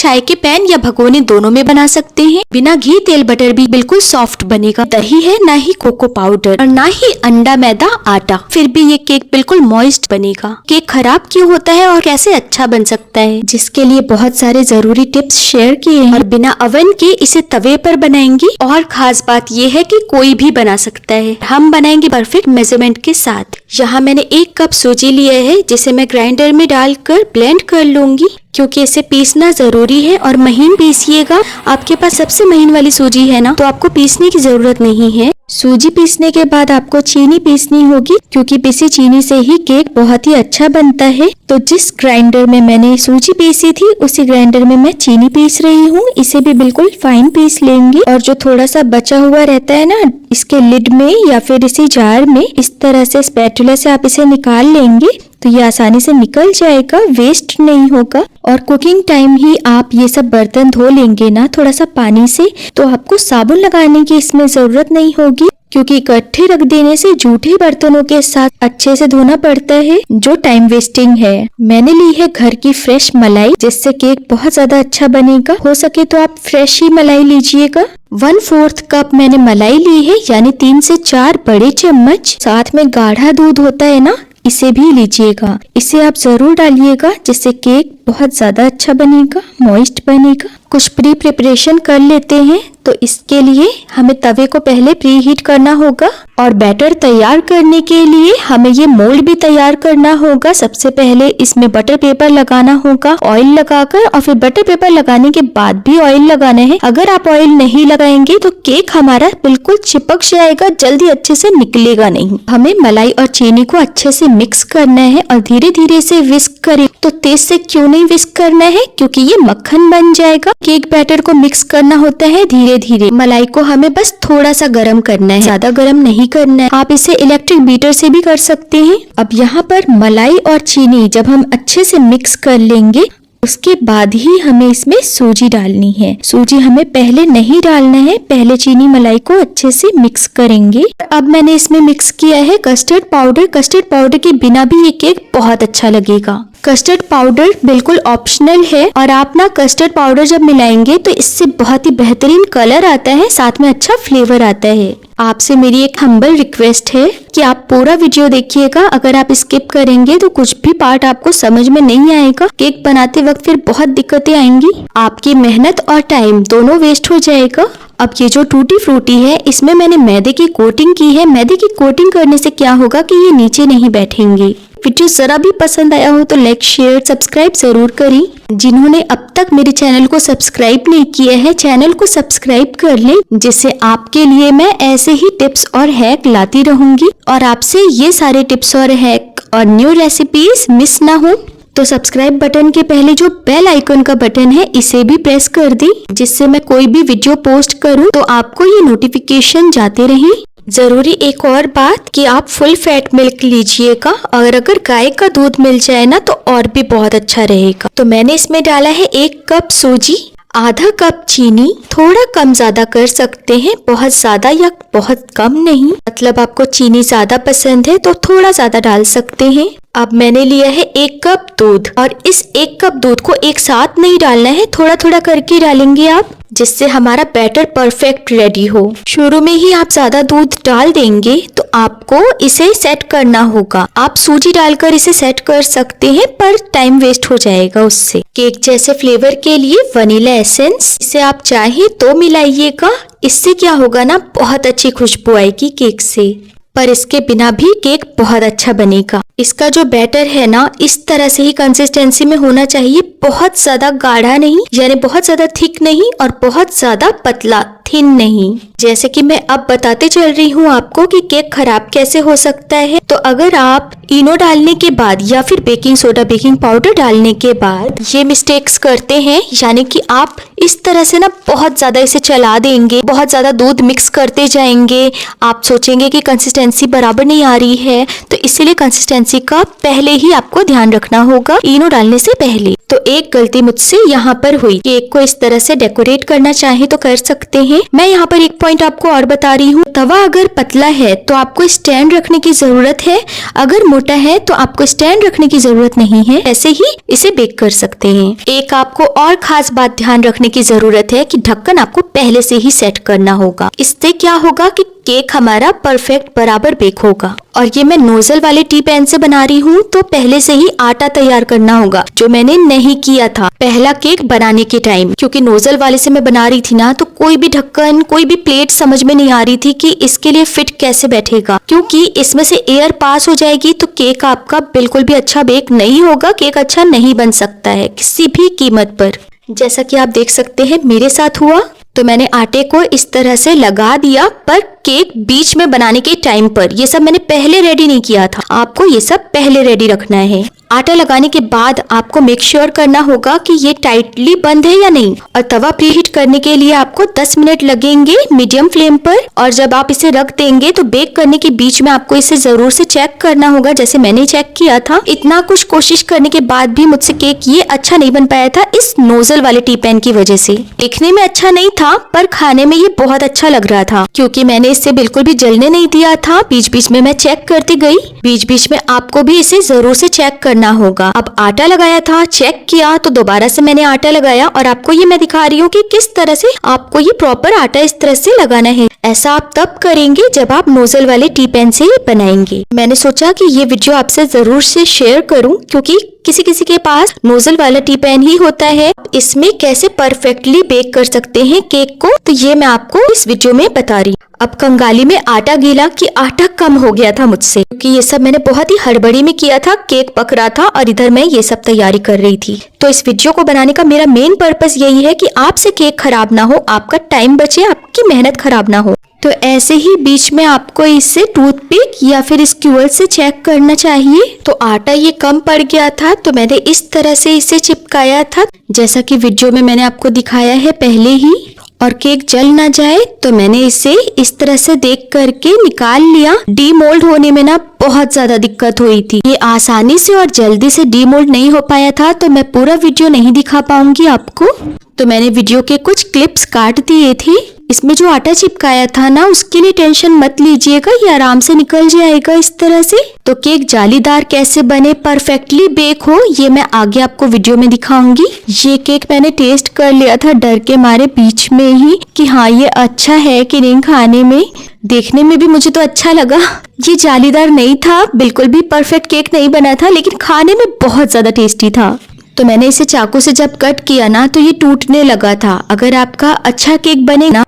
चाय के पैन या भगोने दोनों में बना सकते हैं। बिना घी तेल बटर भी बिल्कुल सॉफ्ट बनेगा। दही है, ना ही कोको पाउडर और ना ही अंडा मैदा आटा, फिर भी ये केक बिल्कुल मॉइस्ट बनेगा। केक खराब क्यों होता है और कैसे अच्छा बन सकता है, जिसके लिए बहुत सारे जरूरी टिप्स शेयर किए हैं और बिना ओवन के इसे तवे पर बनाएंगी। और खास बात ये है कि कोई भी बना सकता है। हम बनाएंगे परफेक्ट मेजरमेंट के साथ। यहाँ मैंने 1 कप सूजी लिया है, जिसे मैं ग्राइंडर में डालकर ब्लेंड कर लूंगी, क्योंकि इसे पीसना जरूरी है और महीन पीसिएगा। आपके पास सबसे महीन वाली सूजी है ना, तो आपको पीसने की जरूरत नहीं है। सूजी पीसने के बाद आपको चीनी पीसनी होगी, क्योंकि पिसी चीनी से ही केक बहुत ही अच्छा बनता है। तो जिस ग्राइंडर में मैंने सूजी पीसी थी, उसी ग्राइंडर में मैं चीनी पीस रही हूँ। इसे भी बिल्कुल फाइन पीस लेंगे। और जो थोड़ा सा बचा हुआ रहता है ना, इसके लिड में या फिर इसी जार में इस तरह से स्पैटुला से आप इसे निकाल लेंगे, तो ये आसानी से निकल जाएगा, वेस्ट नहीं होगा। और कुकिंग टाइम ही आप ये सब बर्तन धो लेंगे ना थोड़ा सा पानी से, तो आपको साबुन लगाने की इसमें जरूरत नहीं होगी, क्योंकि इकट्ठे रख देने से जूठे बर्तनों के साथ अच्छे से धोना पड़ता है, जो टाइम वेस्टिंग है। मैंने ली है घर की फ्रेश मलाई, जिससे केक बहुत ज्यादा अच्छा बनेगा। हो सके तो आप फ्रेश ही मलाई लीजिएगा। 1/4 कप मैंने मलाई ली है, यानी 3 से 4 बड़े चम्मच। साथ में गाढ़ा दूध होता है ना, इसे भी लीजिएगा। इसे आप जरूर डालिएगा, जिससे केक बहुत ज्यादा अच्छा बनेगा, मॉइस्ट बनेगा। कुछ प्री प्रिपरेशन कर लेते हैं। तो इसके लिए हमें तवे को पहले प्री हीट करना होगा और बैटर तैयार करने के लिए हमें ये मोल्ड भी तैयार करना होगा। सबसे पहले इसमें बटर पेपर लगाना होगा, ऑयल लगाकर, और फिर बटर पेपर लगाने के बाद भी ऑयल लगाना है। अगर आप ऑयल नहीं लगाएंगे तो केक हमारा बिल्कुल चिपक जाएगा, जल्दी अच्छे से निकलेगा नहीं। हमें मलाई और चीनी को अच्छे से मिक्स करना है और धीरे धीरे से विस्क करें। तो तेज से क्यों नहीं विस्क करना है, क्योंकि ये मक्खन बन जाएगा। केक बैटर को मिक्स करना होता है धीरे धीरे। मलाई को हमें बस थोड़ा सा गर्म करना है, ज्यादा गर्म नहीं करना है। आप इसे इलेक्ट्रिक बीटर से भी कर सकते हैं। अब यहाँ पर मलाई और चीनी जब हम अच्छे से मिक्स कर लेंगे, उसके बाद ही हमें इसमें सूजी डालनी है। सूजी हमें पहले नहीं डालना है, पहले चीनी मलाई को अच्छे से मिक्स करेंगे। अब मैंने इसमें मिक्स किया है कस्टर्ड पाउडर। कस्टर्ड पाउडर के बिना भी ये केक बहुत अच्छा लगेगा। कस्टर्ड पाउडर बिल्कुल ऑप्शनल है, और आप ना कस्टर्ड पाउडर जब मिलाएंगे तो इससे बहुत ही बेहतरीन कलर आता है, साथ में अच्छा फ्लेवर आता है। आपसे मेरी एक हम्बल रिक्वेस्ट है कि आप पूरा वीडियो देखिएगा। अगर आप स्किप करेंगे तो कुछ भी पार्ट आपको समझ में नहीं आएगा। केक बनाते वक्त फिर बहुत दिक्कतें आएंगी, आपकी मेहनत और टाइम दोनों वेस्ट हो जाएगा। अब ये जो टूटी फ्रूटी है, इसमें मैंने मैदे की कोटिंग की है। मैदे की कोटिंग करने से क्या होगा कि ये नीचे नहीं बैठेंगे। वीडियो जरा भी पसंद आया हो तो लाइक शेयर सब्सक्राइब जरूर करें। जिन्होंने अब तक मेरे चैनल को सब्सक्राइब नहीं किया है, चैनल को सब्सक्राइब कर लें, जिससे आपके लिए मैं ऐसे ही टिप्स और हैक लाती रहूंगी और आपसे ये सारे टिप्स और हैक और न्यू रेसिपीज मिस ना हो। तो सब्सक्राइब बटन के पहले जो बेल आइकन का बटन है, इसे भी प्रेस कर दें, जिससे मैं कोई भी वीडियो पोस्ट करूं तो आपको ये नोटिफिकेशन जाते रहे। जरूरी एक और बात कि आप फुल फैट मिल्क लीजिएगा, और अगर गाय का दूध मिल जाए ना तो और भी बहुत अच्छा रहेगा। तो मैंने इसमें डाला है 1 कप सूजी, आधा कप चीनी। थोड़ा कम ज्यादा कर सकते हैं, बहुत ज्यादा या बहुत कम नहीं। मतलब आपको चीनी ज्यादा पसंद है तो थोड़ा ज्यादा डाल सकते हैं। अब मैंने लिया है 1 कप दूध, और इस 1 कप दूध को एक साथ नहीं डालना है, थोड़ा थोड़ा करके डालेंगे आप, जिससे हमारा बैटर परफेक्ट रेडी हो। शुरू में ही आप ज्यादा दूध डाल देंगे तो आपको इसे सेट करना होगा। आप सूजी डालकर इसे सेट कर सकते हैं, पर टाइम वेस्ट हो जाएगा उससे। केक जैसे फ्लेवर के लिए वनीला एसेंस, इसे आप चाहे तो मिलाइएगा। इससे क्या होगा ना, बहुत अच्छी खुशबू आएगी केक से। पर इसके बिना भी केक बहुत अच्छा बनेगा। इसका जो बैटर है ना, इस तरह से ही कंसिस्टेंसी में होना चाहिए, बहुत ज्यादा गाढ़ा नहीं, यानी बहुत ज्यादा थिक नहीं और बहुत ज्यादा पतला थिन नहीं। जैसे कि मैं अब बताते चल रही हूँ आपको कि केक खराब कैसे हो सकता है। तो अगर आप इनो डालने के बाद या फिर बेकिंग सोडा बेकिंग पाउडर डालने के बाद ये मिस्टेक्स करते हैं, यानी कि आप इस तरह से ना बहुत ज्यादा इसे चला देंगे, बहुत ज्यादा दूध मिक्स करते जाएंगे, आप सोचेंगे कि कंसिस्टेंसी बराबर नहीं आ रही है, तो इसीलिए कंसिस्टेंसी का पहले ही आपको ध्यान रखना होगा इनो डालने से पहले। तो एक गलती मुझसे यहाँ पर हुई। केक को इस तरह से डेकोरेट करना चाहे तो कर सकते हैं, मैं यहाँ पर एक पॉइंट आपको और बता रही हूँ, तवा अगर पतला है तो आपको स्टैंड रखने की जरूरत है, अगर मोटा है तो आपको स्टैंड रखने की जरूरत नहीं है। ऐसे ही इसे बेक कर सकते हैं। एक आपको और खास बात ध्यान रखने की जरूरत है कि ढक्कन आपको पहले से ही सेट करना होगा। इससे क्या होगा कि केक हमारा परफेक्ट बराबर बेक होगा। और ये मैं नोजल वाले टी पैन से बना रही हूँ, तो पहले से ही आटा तैयार करना होगा, जो मैंने नहीं किया था पहला केक बनाने के टाइम। क्योंकि नोजल वाले से मैं बना रही थी ना, तो कोई भी ढक्कन, कोई भी प्लेट समझ में नहीं आ रही थी कि इसके लिए फिट कैसे बैठेगा, क्योंकि इसमें से एयर पास हो जाएगी तो केक आपका बिल्कुल भी अच्छा बेक नहीं होगा। केक अच्छा नहीं बन सकता है किसी भी कीमत पर। जैसा कि आप देख सकते हैं मेरे साथ हुआ, तो मैंने आटे को इस तरह से लगा दिया, पर केक बीच में बनाने के टाइम पर ये सब मैंने पहले रेडी नहीं किया था। आपको ये सब पहले रेडी रखना है। आटा लगाने के बाद आपको मेक श्योर करना होगा कि ये टाइटली बंद है या नहीं। और तवा प्रीहीट करने के लिए आपको 10 मिनट लगेंगे मीडियम फ्लेम पर। और जब आप इसे रख देंगे तो बेक करने के बीच में आपको इसे जरूर से चेक करना होगा, जैसे मैंने चेक किया था। इतना कुछ कोशिश करने के बाद भी मुझसे केक ये अच्छा नहीं बन पाया था, इस नोजल वाले टी पैन की वजह से। देखने में अच्छा नहीं था पर खाने में ये बहुत अच्छा लग रहा था, क्योंकि मैंने इसे बिल्कुल भी जलने नहीं दिया था। बीच बीच में मैं चेक करती गई। बीच बीच में आपको भी इसे जरूर से चेक करना होगा। अब आटा लगाया था, चेक किया, तो दोबारा से मैंने आटा लगाया और आपको ये मैं दिखा रही हूँ कि किस तरह से आपको ये प्रॉपर आटा इस तरह से लगाना है। ऐसा आप तब करेंगे जब आप नोजल वाले टी पैन से ये बनाएंगे। मैंने सोचा कि ये वीडियो आपसे जरूर से शेयर करूं, क्योंकि किसी किसी के पास नोजल वाला टी पैन ही होता है। इसमें कैसे परफेक्टली बेक कर सकते हैं केक को, तो ये मैं आपको इस वीडियो में बता रही हूँ। अब कंगाली में आटा गीला कि आटा कम हो गया था मुझसे, क्योंकि ये सब मैंने बहुत ही हड़बड़ी में किया था। केक पक रहा था और इधर मैं ये सब तैयारी कर रही थी। तो इस वीडियो को बनाने का मेरा मेन पर्पस यही है कि आपसे केक खराब ना हो, आपका टाइम बचे, आपकी मेहनत खराब ना हो। तो ऐसे ही बीच में आपको इसे टूथपिक या फिर स्क्यूअर से चेक करना चाहिए। तो आटा ये कम पड़ गया था, तो मैंने इस तरह से इसे चिपकाया था, जैसा कि वीडियो में मैंने आपको दिखाया है पहले ही। और केक जल ना जाए तो मैंने इसे इस तरह से देख करके निकाल लिया। डीमोल्ड होने में ना बहुत ज्यादा दिक्कत हुई थी। ये आसानी से और जल्दी से डीमोल्ड नहीं हो पाया था, तो मैं पूरा वीडियो नहीं दिखा पाऊंगी आपको। तो मैंने वीडियो के कुछ क्लिप्स काट दिए थे। इसमें जो आटा चिपकाया था ना, उसके लिए टेंशन मत लीजिएगा, ये आराम से निकल जाएगा इस तरह से। तो केक जालीदार कैसे बने, परफेक्टली बेक हो, ये मैं आगे आपको वीडियो में दिखाऊंगी। ये केक मैंने टेस्ट कर लिया था डर के मारे बीच में ही कि हाँ ये अच्छा है कि नहीं। खाने में, देखने में भी मुझे तो अच्छा लगा। ये जालीदार नहीं था, बिल्कुल भी परफेक्ट केक नहीं बना था, लेकिन खाने में बहुत ज्यादा टेस्टी था। तो मैंने इसे चाकू से जब कट किया ना, तो ये टूटने लगा था। अगर आपका अच्छा केक बने ना,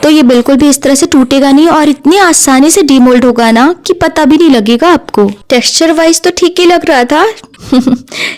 तो ये बिल्कुल भी इस तरह से टूटेगा नहीं और इतनी आसानी से डीमोल्ड होगा ना कि पता भी नहीं लगेगा आपको। टेक्सचर वाइज तो ठीक ही लग रहा था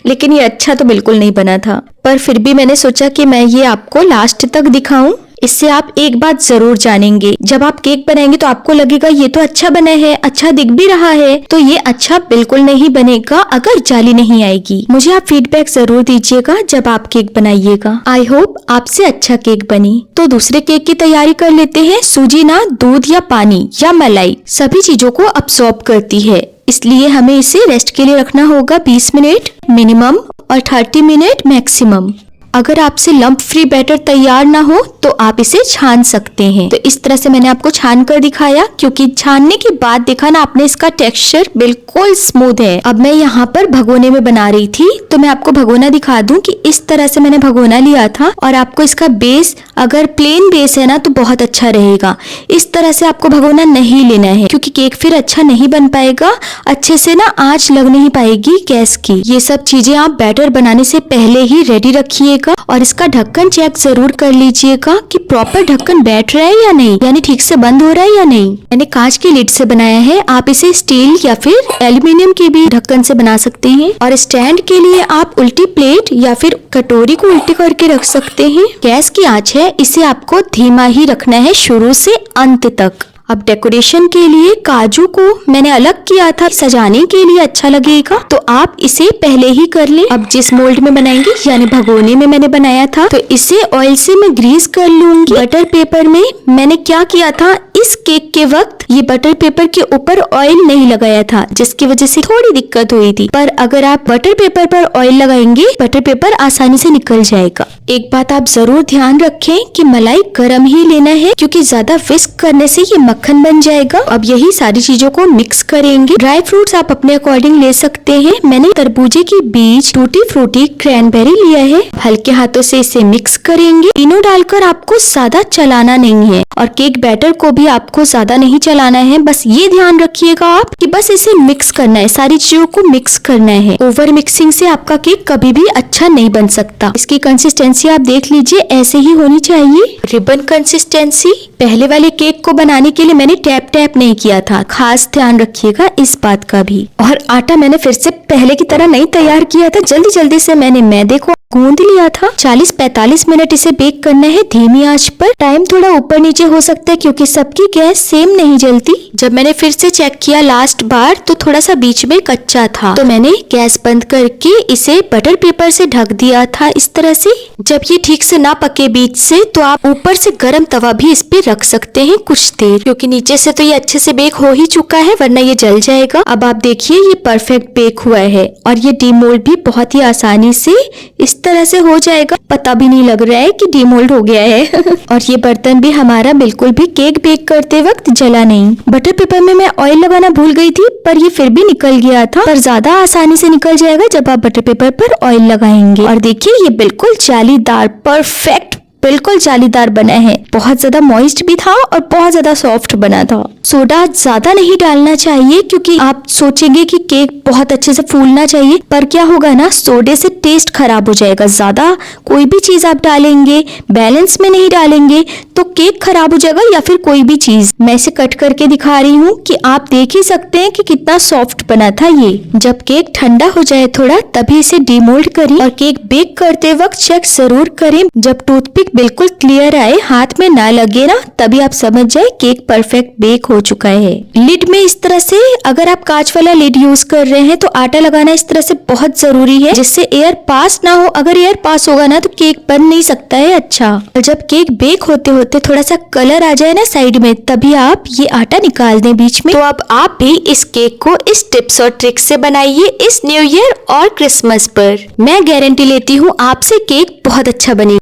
लेकिन ये अच्छा तो बिल्कुल नहीं बना था। पर फिर भी मैंने सोचा कि मैं ये आपको लास्ट तक दिखाऊं। इससे आप एक बात जरूर जानेंगे, जब आप केक बनाएंगे तो आपको लगेगा ये तो अच्छा बना है, अच्छा दिख भी रहा है, तो ये अच्छा बिल्कुल नहीं बनेगा अगर जाली नहीं आएगी। मुझे आप फीडबैक जरूर दीजिएगा जब आप केक बनाइएगा। आई होप आपसे अच्छा केक बने। तो दूसरे केक की तैयारी कर लेते हैं। सूजी ना दूध या पानी या मलाई सभी चीजों को अब्सॉर्ब करती है, इसलिए हमें इसे रेस्ट के लिए रखना होगा 20 मिनट मिनिमम और 30 मिनट मैक्सिमम। अगर आपसे लंप फ्री बैटर तैयार ना हो तो आप इसे छान सकते हैं। तो इस तरह से मैंने आपको छान कर दिखाया, क्योंकि छानने के बाद देखा ना आपने इसका टेक्सचर बिल्कुल स्मूथ है। अब मैं यहाँ पर भगोने में बना रही थी, तो मैं आपको भगोना दिखा दूं कि इस तरह से मैंने भगोना लिया था। और आपको इसका बेस, अगर प्लेन बेस है ना तो बहुत अच्छा रहेगा। इस तरह से आपको भगोना नहीं लेना है, क्योंकि केक फिर अच्छा नहीं बन पाएगा, अच्छे से ना आंच लग नहीं पाएगी गैस की। ये सब चीजें आप बैटर बनाने से पहले ही रेडी रखिएगा। और इसका ढक्कन चेक जरूर कर लीजिएगा कि प्रॉपर ढक्कन बैठ रहा है या नहीं, यानी ठीक से बंद हो रहा है या नहीं। मैंने कांच की लिड से बनाया है, आप इसे स्टील या फिर एल्यूमिनियम के भी ढक्कन से बना सकते हैं। और स्टैंड के लिए आप उल्टी प्लेट या फिर कटोरी को उल्टी करके रख सकते हैं। गैस की आंच है, इसे आपको धीमा ही रखना है शुरू से अंत तक। अब डेकोरेशन के लिए काजू को मैंने अलग किया था, सजाने के लिए अच्छा लगेगा, तो आप इसे पहले ही कर लें। अब जिस मोल्ड में बनाएंगे यानी भगोने में मैंने बनाया था, तो इसे ऑयल से मैं ग्रीस कर लूंगी। बटर पेपर में मैंने क्या किया था, इस केक के वक्त ये बटर पेपर के ऊपर ऑयल नहीं लगाया था, जिसकी वजह से थोड़ी दिक्कत हुई थी। पर अगर आप बटर पेपर पर ऑयल लगाएंगे, बटर पेपर आसानी से निकल जाएगा। एक बात आप जरूर ध्यान रखें कि मलाई गरम ही लेना है, क्योंकि ज्यादा विस्क करने से ये मक्खन बन जाएगा। अब यही सारी चीजों को मिक्स करेंगे। ड्राई फ्रूट्स आप अपने अकॉर्डिंग ले सकते हैं। मैंने तरबूजे की बीज, टूटी फ्रूटी, क्रैनबेरी लिया है। हल्के हाथों से इसे मिक्स करेंगे। तीनों डालकर आपको ज्यादा चलाना नहीं है और केक बैटर को भी आपको ज्यादा नहीं चलाना है। बस ये ध्यान रखिएगा आप कि बस इसे मिक्स करना है, सारी चीजों को मिक्स करना है। ओवर मिक्सिंग से आपका केक कभी भी अच्छा नहीं बन सकता। इसकी कंसिस्टेंसी आप देख लीजिए, ऐसे ही होनी चाहिए, रिबन कंसिस्टेंसी। पहले वाले केक को बनाने के लिए मैंने टैप टैप नहीं किया था, खास ध्यान रखिएगा इस बात का भी। और आटा मैंने फिर से पहले की तरह नहीं तैयार किया था, जल्दी जल्दी से मैंने मैदे को गूंद लिया था। 40-45 मिनट इसे बेक करना है धीमी आंच पर। टाइम थोड़ा ऊपर नीचे हो सकता है क्योंकि सबकी गैस सेम नहीं जलती। जब मैंने फिर से चेक किया लास्ट बार, तो थोड़ा सा बीच में कच्चा था, तो मैंने गैस बंद करके इसे बटर पेपर से ढक दिया था इस तरह से। जब ये ठीक से ना पके बीच से, तो आप ऊपर से गर्म तवा भी इस पे रख सकते हैं कुछ देर, क्योंकि नीचे से तो ये अच्छे से बेक हो ही चुका है, वरना ये जल जाएगा। अब आप देखिए ये परफेक्ट बेक हुआ है और ये डीमोल्ड भी बहुत ही आसानी से इस तरह से हो जाएगा। पता भी नहीं लग रहा है कि डीमोल्ड हो गया है। और ये बर्तन भी हमारा बिल्कुल भी केक बेक करते वक्त जला नहीं। बटर पेपर में मैं ऑयल लगाना भूल गई थी, पर ये फिर भी निकल गया था, पर ज्यादा आसानी से निकल जाएगा जब आप बटर पेपर पर ऑयल लगाएंगे। और देखिए ये बिल्कुल जालीदार, परफेक्ट बिल्कुल जालीदार बना है। बहुत ज्यादा मॉइस्ट भी था और बहुत ज्यादा सॉफ्ट बना था। सोडा ज्यादा नहीं डालना चाहिए, क्योंकि आप सोचेंगे कि केक बहुत अच्छे से फूलना चाहिए, पर क्या होगा ना, सोडे से टेस्ट खराब हो जाएगा। ज्यादा कोई भी चीज आप डालेंगे, बैलेंस में नहीं डालेंगे, तो केक खराब हो जाएगा, या फिर कोई भी चीज। मैं इसे कट करके दिखा रही हूँ कि आप देख ही सकते हैं कि कितना सॉफ्ट बना था ये। जब केक ठंडा हो जाए थोड़ा, तभी इसे डीमोल्ड करें। और केक बेक करते वक्त चेक जरूर करें, जब टूथपिक बिल्कुल क्लियर आए, हाथ में ना लगे ना, तभी आप समझ जाए केक परफेक्ट बेक हो चुका है। लिड में इस तरह से, अगर आप कांच वाला लिड यूज कर रहे हैं, तो आटा लगाना इस तरह से बहुत जरूरी है, जिससे एयर पास ना हो। अगर एयर पास होगा ना, तो केक बन नहीं सकता है अच्छा। और जब केक बेक होते होते थोड़ा सा कलर आ जाए ना साइड में, तभी आप ये आटा निकाल दें बीच में। तो अब आप भी इस केक को इस टिप्स और ट्रिक्स से बनाइए इस न्यू ईयर और क्रिसमस पर। मैं गारंटी लेती हूँ आपसे केक बहुत अच्छा बनेगा।